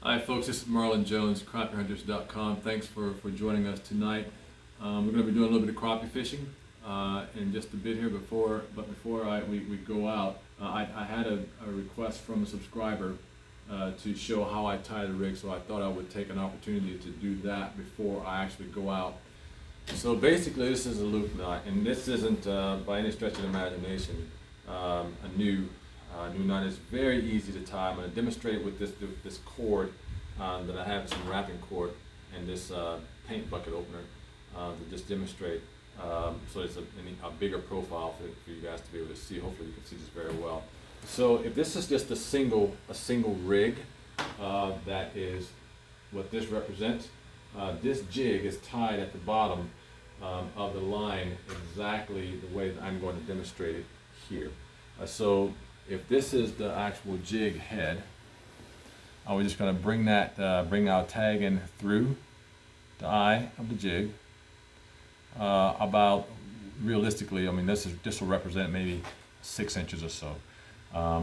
Hi folks, this is Marlon Jones, CrappieHunters.com. Thanks for joining us tonight. We're going to be doing a little bit of crappie fishing in just a bit here. Before we go out, I had a request from a subscriber to show how I tie the rig, so I thought I would take an opportunity to do that before I actually go out. So basically this is a loop knot, and this isn't by any stretch of the imagination a new knot. Is very easy to tie. I'm going to demonstrate with this cord that I have, some wrapping cord, and this paint bucket opener to just demonstrate. So it's a bigger profile for you guys to be able to see. Hopefully you can see this very well. So if this is just a single rig, that is what this represents. This jig is tied at the bottom of the line exactly the way that I'm going to demonstrate it here. So if this is the actual jig head, we're just going to bring our tag in through the eye of the jig. About, realistically, I mean, this will represent maybe 6 inches or so,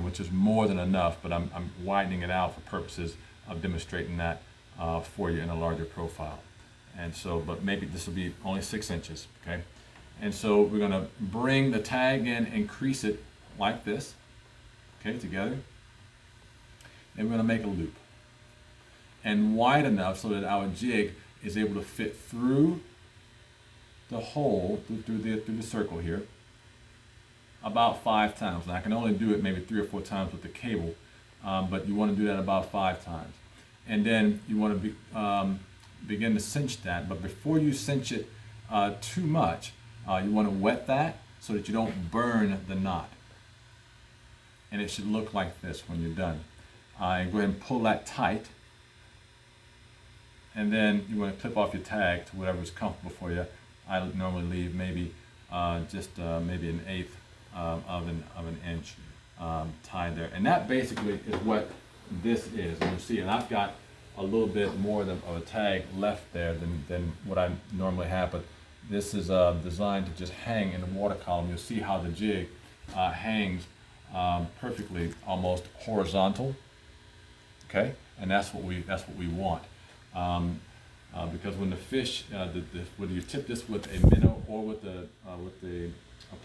which is more than enough. But I'm widening it out for purposes of demonstrating that for you in a larger profile. And so, but maybe this will be only 6 inches, okay? And so we're going to bring the tag in and crease it like this. Okay, together, and we're going to make a loop, and wide enough so that our jig is able to fit through the hole, through the circle here, about 5 times. Now I can only do it maybe 3 or 4 times with the cable, but you want to do that about 5 times, and then you want to begin to cinch that. But before you cinch it too much, you want to wet that so that you don't burn the knot. And it should look like this when you're done. And go ahead and pull that tight. And then you want to clip off your tag to whatever is comfortable for you. I normally leave maybe maybe an eighth of an inch tied there. And that basically is what this is. And you'll see, and I've got a little bit more of a tag left there than what I normally have. But this is designed to just hang in the water column. You'll see how the jig hangs perfectly, almost horizontal. Okay, and that's what we want, because when the fish, whether you tip this with a minnow or with a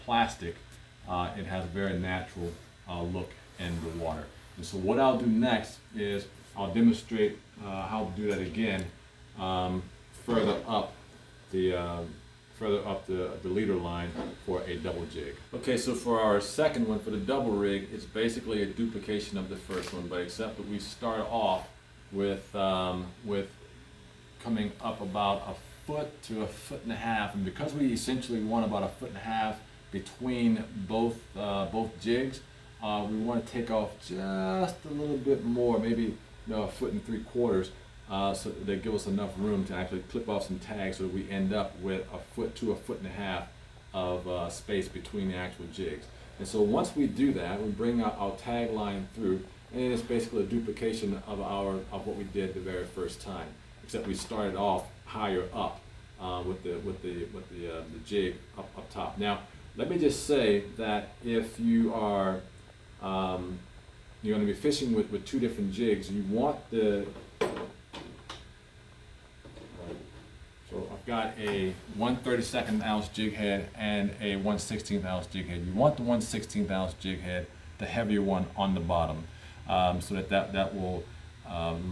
plastic, it has a very natural look in the water. And so what I'll do next is I'll demonstrate how to do that again further up the leader line for a double jig. Okay, so for our second one, for the double rig, it's basically a duplication of the first one, but except that we start off with coming up about 1 foot to 1.5 feet, and because we essentially want about 1.5 feet between both jigs, we want to take off just a little bit more, maybe 1.75 feet. So they give us enough room to actually clip off some tags so that we end up with 1 foot to 1.5 feet of space between the actual jigs. And so once we do that, we bring our tag line through, and it's basically a duplication of what we did the very first time, except we started off higher up with the jig up top. Now let me just say that if you are you're going to be fishing with 2 different jigs, you want So I've got a 1/32 ounce jig head and a 1/16 ounce jig head. You want the 1/16 ounce jig head, the heavier one, on the bottom, so that will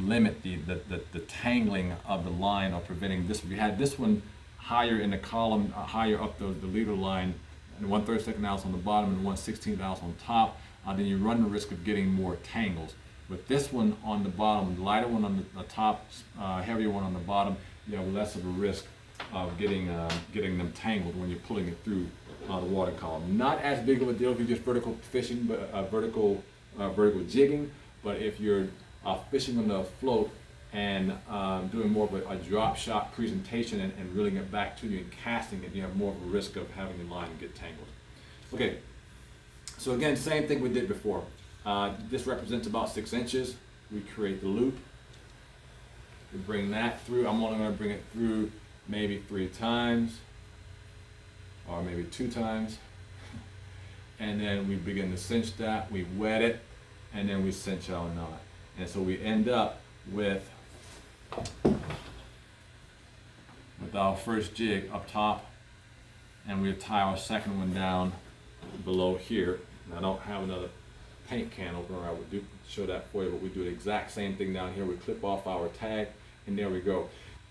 limit the tangling of the line, or preventing this. If you had this one higher in the column, higher up the leader line, and 1/32 ounce on the bottom and 1/16 ounce on top, then you run the risk of getting more tangles. With this one on the bottom, the lighter one on the top, heavier one on the bottom, you have less of a risk of getting them tangled when you're pulling it through the water column. Not as big of a deal if you're just vertical fishing, but vertical jigging. But if you're fishing on the float and doing more of a drop shot presentation and reeling it back to you and casting it, you have more of a risk of having your line get tangled. Okay, so again, same thing we did before. This represents about 6 inches. We create the loop. We bring that through. I'm only going to bring it through maybe 3 times, or maybe 2 times. And then we begin to cinch that. We wet it, and then we cinch our knot. And so we end up with our first jig up top, and we tie our second one down below here. And I don't have another paint can opener. I would show that for you, but we do the exact same thing down here. We clip off our tag, and there we go.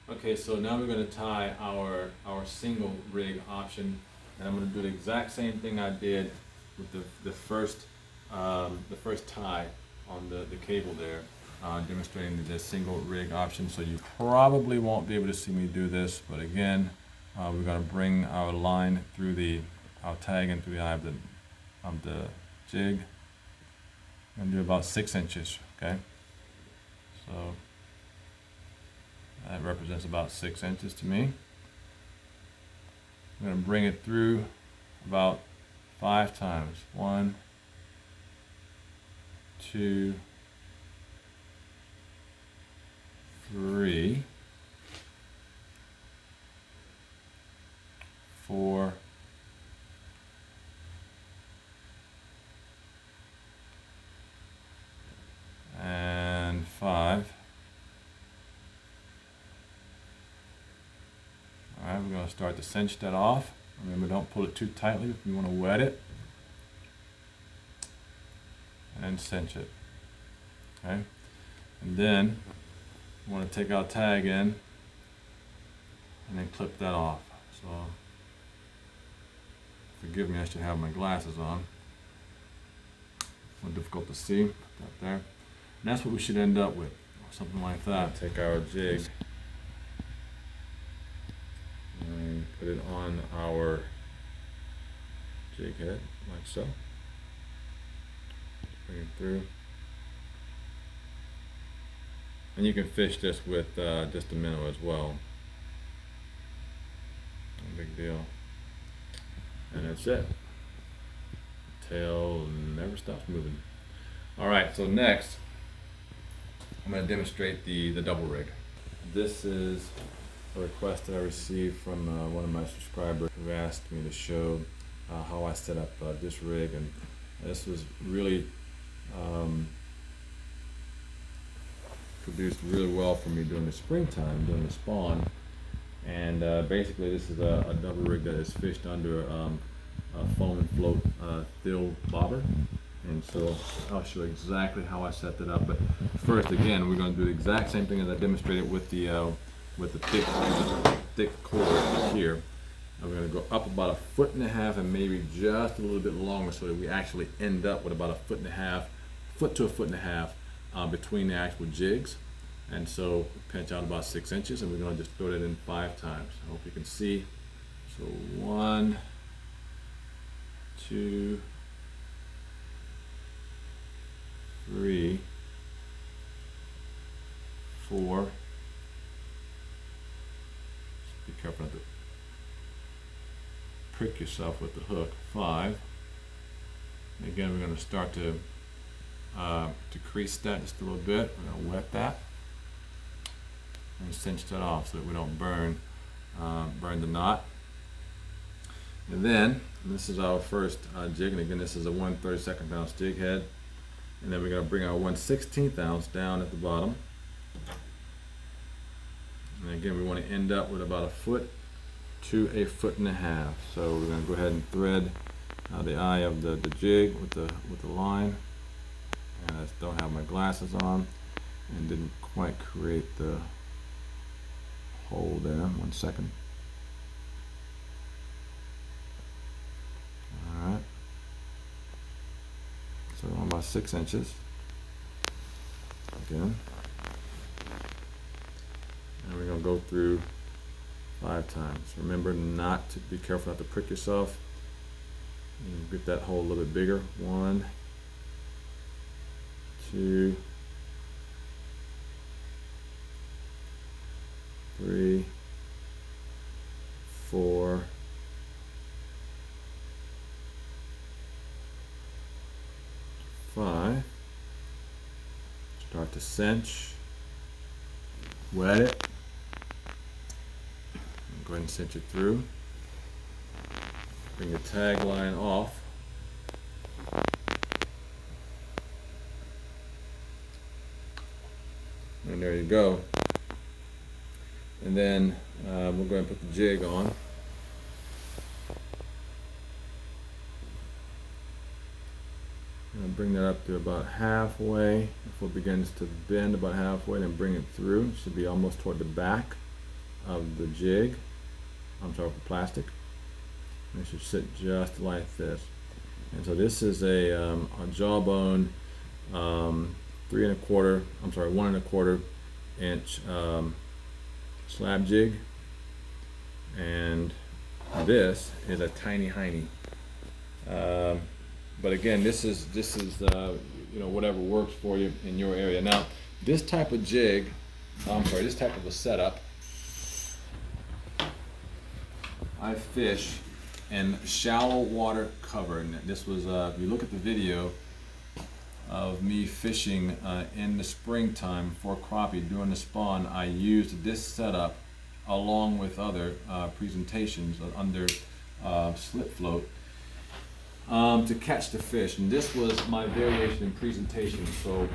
Okay, so now we're going to tie our single rig option, and I'm going to do the exact same thing I did with the first tie on the cable there, demonstrating the single rig option. So you probably won't be able to see me do this, but again, we're going to bring our line through our tag in through the eye of the jig, and do about 6 inches. Okay, so that represents about 6 inches to me. I'm going to bring it through about 5 times. 1, 2, 3, 4, and 5. Alright, we're going to start to cinch that off. Remember, don't pull it too tightly if you want to wet it. And cinch it. Okay? And then we want to take our tag in and then clip that off. So, forgive me, I should have my glasses on. More difficult to see. Put that there. And that's what we should end up with. Something like that. Take our jig and put it on our jig head, like so. Bring it through. And you can fish this with just a minnow as well. No big deal. And that's it. Tail never stops moving. Alright, so next I'm going to demonstrate the double rig. This is a request that I received from one of my subscribers who asked me to show how I set up this rig, and this was really produced really well for me during the springtime, during the spawn. And basically this is a double rig that is fished under a foam and float thill bobber. And so I'll show exactly how I set that up. But first, again, we're going to do the exact same thing as I demonstrated with the thick cord here. And we're going to go up about 1.5 feet and maybe just a little bit longer, so that we actually end up with about 1.5 to 1.5 feet between the actual jigs. And so pinch out about 6 inches, and we're going to just throw that in 5 times. I hope you can see. So 1, 2, 3, 4. Just be careful not to prick yourself with the hook. 5. And again, we're going to start to crease that just a little bit. We're going to wet that and cinch that off so that we don't burn the knot. And then this is our first jig, and again, this is a 1/32 ounce jig head. And then we're going to bring our 1/16 ounce down at the bottom. And again, we want to end up with about 1 foot to 1.5 feet. So we're going to go ahead and thread the eye of the jig with the line. And I don't have my glasses on and didn't quite create the hole there. 1 second. Alright. So about 6 inches. Again. And we're going to go through 5 times. Remember not to be careful not to prick yourself. And get that hole a little bit bigger. 1, 2, 3, 4, 5. Start to cinch. Wet it. Go ahead and cinch it through. Bring your tag line off. And there to go. And then we'll go ahead and put the jig on. And bring that up to about halfway. Before it begins to bend about halfway, then bring it through. It should be almost toward the back of the jig. I'm sorry, the plastic. And it should sit just like this. And so this is a jawbone 1 1/4 inch slab jig, and this is a tiny hiney. But again, this is you know, whatever works for you in your area. Now, this type of jig, this type of a setup, I fish in shallow water cover. And this was, if you look at the video of me fishing in the springtime for crappie during the spawn, I used this setup along with other presentations under slip float to catch the fish. And this was my variation in presentation. So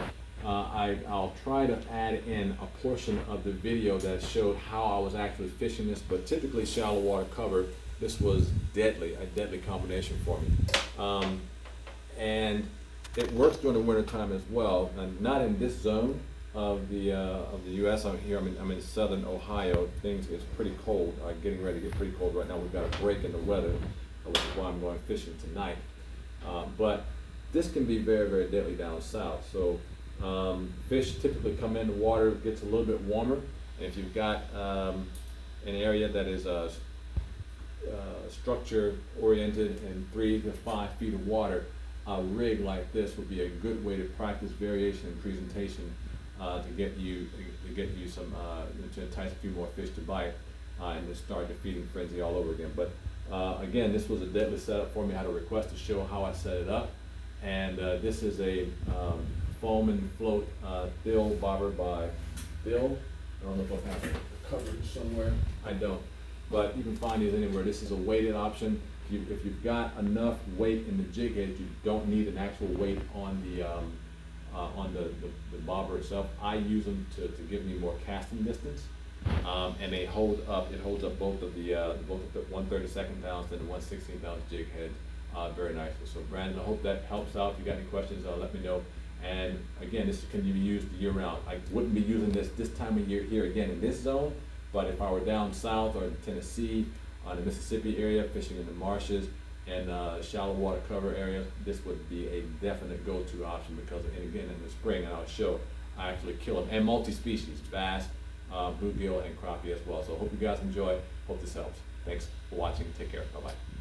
I'll try to add in a portion of the video that showed how I was actually fishing this, but typically shallow water cover, this was a deadly combination for me. And it works during the winter time as well, and not in this zone of the U.S. I'm in southern Ohio. Things is pretty cold, getting ready to get pretty cold right now. We've got a break in the weather, which is why I'm going fishing tonight. But this can be very, very deadly down south. So fish typically come in, the water gets a little bit warmer, and if you've got an area that is structure oriented and 3 to 5 feet of water, a rig like this would be a good way to practice variation and presentation to get you some to entice a few more fish to bite and to start the feeding frenzy all over again. But again, this was a deadly setup for me. I had a request to show how I set it up, and this is a foam and float Thill bobber by Thill. I don't know if I have it covered somewhere. I don't, but you can find these anywhere. This is a weighted option. If you've got enough weight in the jig head, you don't need an actual weight on the bobber itself. I use them to give me more casting distance, and they hold up. It holds up both of the 1/32 ounce and the 1/16 ounce jig head very nicely. So Brandon, I hope that helps out. If you got any questions, let me know. And again, this can be used year round. I wouldn't be using this time of year here again in this zone, but if I were down south or in Tennessee, on the Mississippi area, fishing in the marshes and shallow water cover areas, this would be a definite go-to option because, and again, in the spring, and I'll show, I actually kill them, and multi-species, bass, bluegill, and crappie as well. So I hope you guys enjoy. Hope this helps. Thanks for watching. Take care. Bye-bye.